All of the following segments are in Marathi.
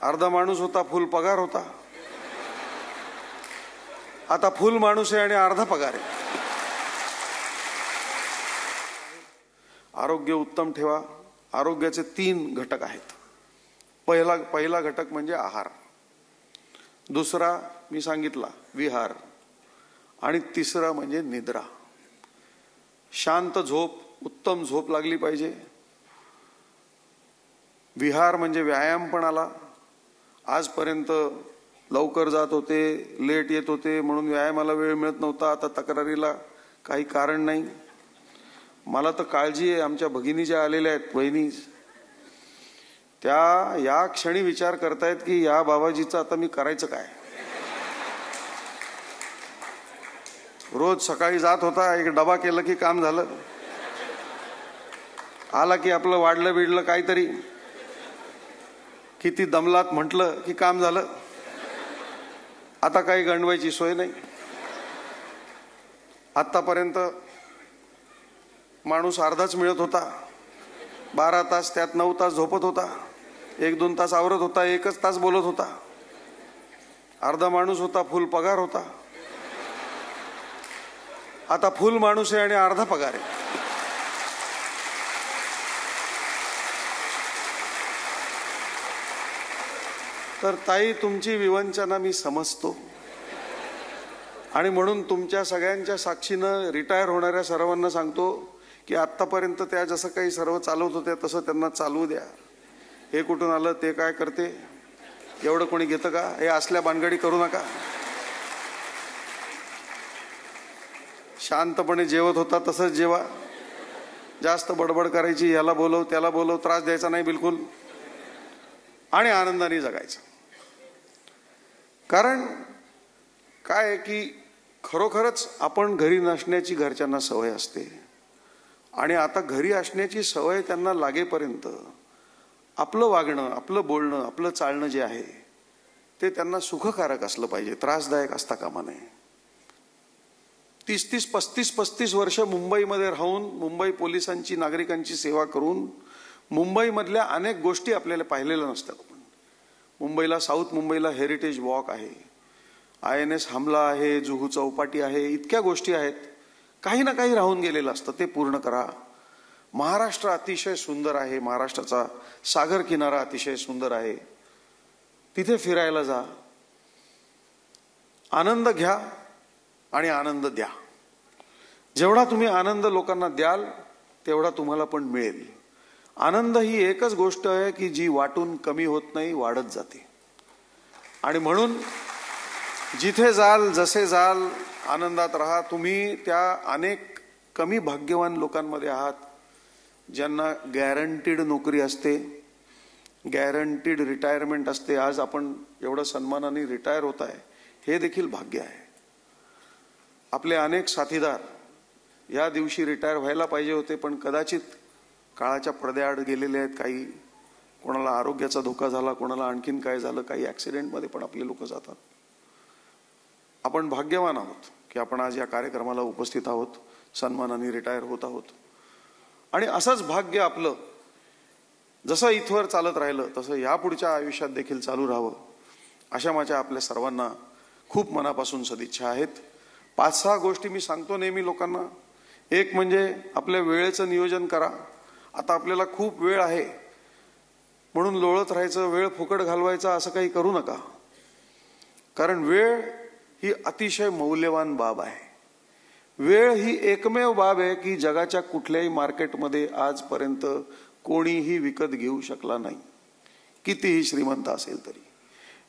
अर्धा माणूस होता, फुल पगार होता. आता फुल माणूस आहे आणि अर्धा पगार आहे. आरोग्य उत्तम ठेवा. आरोग्याचे 3 घटक आहेत. पहिला घटक म्हणजे आहार, दुसरा मी सांगितला विहार, आणि तिसरा म्हणजे निद्रा. शांत झोप, उत्तम झोप लागली पाहिजे. विहार म्हणजे व्यायाम पण आला. आजपर्यंत लवकर जात होते, लेट येत होते म्हणून व्यायामाला वेळ मिळत नव्हता. आता तक्रारीला काही कारण नाही. मला तर काळजी आहे, आमच्या भगिनी ज्या आलेल्या आहेत, वहिनी, त्या या क्षणी विचार करतायत की या बाबाजीचं आता मी करायचं काय. रोज सकाळी जात होता, एक डबा केलं की काम झालं. आला की आपलं वाढलं बिडलं काहीतरी, किती दमलात म्हटलं की काम झालं. आता काही गंडवायची सोय नाही. आतापर्यंत माणूस अर्धाच मिळत होता. 12 तास, त्यात 9 तास झोपत होता, 1-2 तास आवरत होता, 1च तास बोलत होता. अर्धा माणूस होता, फुल पगार होता. आता फुल माणूस आहे आणि अर्धा पगार आहे. तर ताई, तुमची विवंचना मी समजतो आणि म्हणून तुमच्या सगळ्यांच्या साक्षीनं रिटायर होणाऱ्या सर्वांना सांगतो की आतापर्यंत त्या जसं काही सर्व चालवत होत्या तसं त्यांना चालवू द्या. हे कुठून आलं, ते काय करते, एवढं कोणी घेतं का, हे असल्या भानगडी करू नका. शांतपणे जेवत होता तसंच जेवा. जास्त बडबड करायची, याला बोलव त्याला बोलव, त्रास द्यायचा नाही बिलकुल, आणि आनंदाने जगायचं. कारण काय आहे की खरोखरच आपण घरी नसण्याची घरच्यांना सवय असते, आणि आता घरी असण्याची सवय त्यांना लागेपर्यंत आपलं वागणं, आपलं बोलणं, आपलं चालणं जे आहे ते त्यांना सुखकारक असलं पाहिजे, त्रासदायक असता कामा नये. 30-30, 35-35 वर्ष मुंबईमध्ये राहून, मुंबई पोलिसांची, नागरिकांची सेवा करून मुंबईमधल्या अनेक गोष्टी आपल्याला पाहिलेल्या नसतात. मुंबईला, साऊथ मुंबईला हेरिटेज वॉक आहे, INS हमला आहे, जुहू चौपाटी आहे, इतक्या गोष्टी आहेत. काही ना काही राहून गेलेलं असतं, ते पूर्ण करा. महाराष्ट्र अतिशय सुंदर आहे, महाराष्ट्राचा सागर किनारा अतिशय सुंदर आहे, तिथे फिरायला जा, आनंद घ्या आणि आनंद द्या. जेवढा तुम्ही आनंद लोकांना द्याल तेवढा तुम्हाला पण मिळेल. आनंद ही एकच गोष्ट आहे की जी वाटून कमी होत नाही, वाढत जाते. आणि म्हणून जिथे जाल, जसे जाल, आनंदात राहा. तुम्ही त्या अनेक कमी भाग्यवान लोकांमध्ये आहात ज्यांना गॅरंटीड नोकरी असते, गॅरंटीड रिटायरमेंट असते. आज आपण एवढं सन्मानाने रिटायर होत आहे, हे देखील भाग्य आहे. आपले अनेक साथीदार या दिवशी रिटायर व्हायला पाहिजे होते, पण कदाचित काळाच्या पडद्याआड गेलेले आहेत. काही, कोणाला आरोग्याचा धोका झाला, कोणाला आणखीन काय झालं, काही ॲक्सिडेंटमध्ये पण आपले लोक जातात. आपण भाग्यवान आहोत की आपण आज या कार्यक्रमाला उपस्थित आहोत, सन्मानाने रिटायर होत आहोत. आणि असंच भाग्य आपलं जसं इथवर चालत राहिलं तसं यापुढच्या आयुष्यात देखील चालू राहावं, अशा माझ्या आपल्या सर्वांना खूप मनापासून सदिच्छा आहेत. 5-6 गोष्टी मी सांगतो नेहमी लोकांना. एक म्हणजे आपल्या वेळेचं नियोजन करा. आता आपल्याला खूप वेळ आहे म्हणून लोळत राहायचं, वेळ फुकट घालवायचा असं काही करू नका. कारण वेळ ही अतिशय मौल्यवान बाब आहे. वेळ ही एकमेव बाब आहे की जगाच्या कुठल्याही मार्केटमध्ये आजपर्यंत कोणीही विकत घेऊ शकला नाही, कितीही श्रीमंत असेल तरी.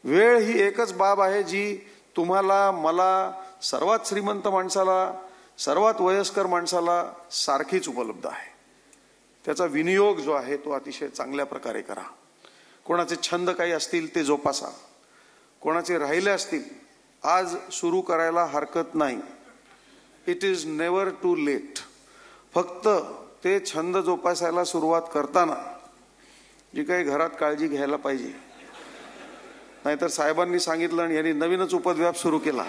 वेळ ही एकच बाब आहे जी तुम्हाला, मला, सर्वात श्रीमंत माणसाला, सर्वात वयस्कर माणसाला सारखीच उपलब्ध आहे. त्याचा विनियोग जो आहे तो अतिशय चांगल्या प्रकारे करा. कोणाचे छंद काही असतील ते जोपासा, कोणाचे राहिले असतील आज सुरू करायला हरकत नाही. It is never too late. फक्त ते छंद जोपासायला सुरुवात करताना जी काही घरात काळजी घ्यायला पाहिजे, नाहीतर साहेबांनी सांगितलं आणि यांनी नवीनच उपद्व्याप सुरू केला.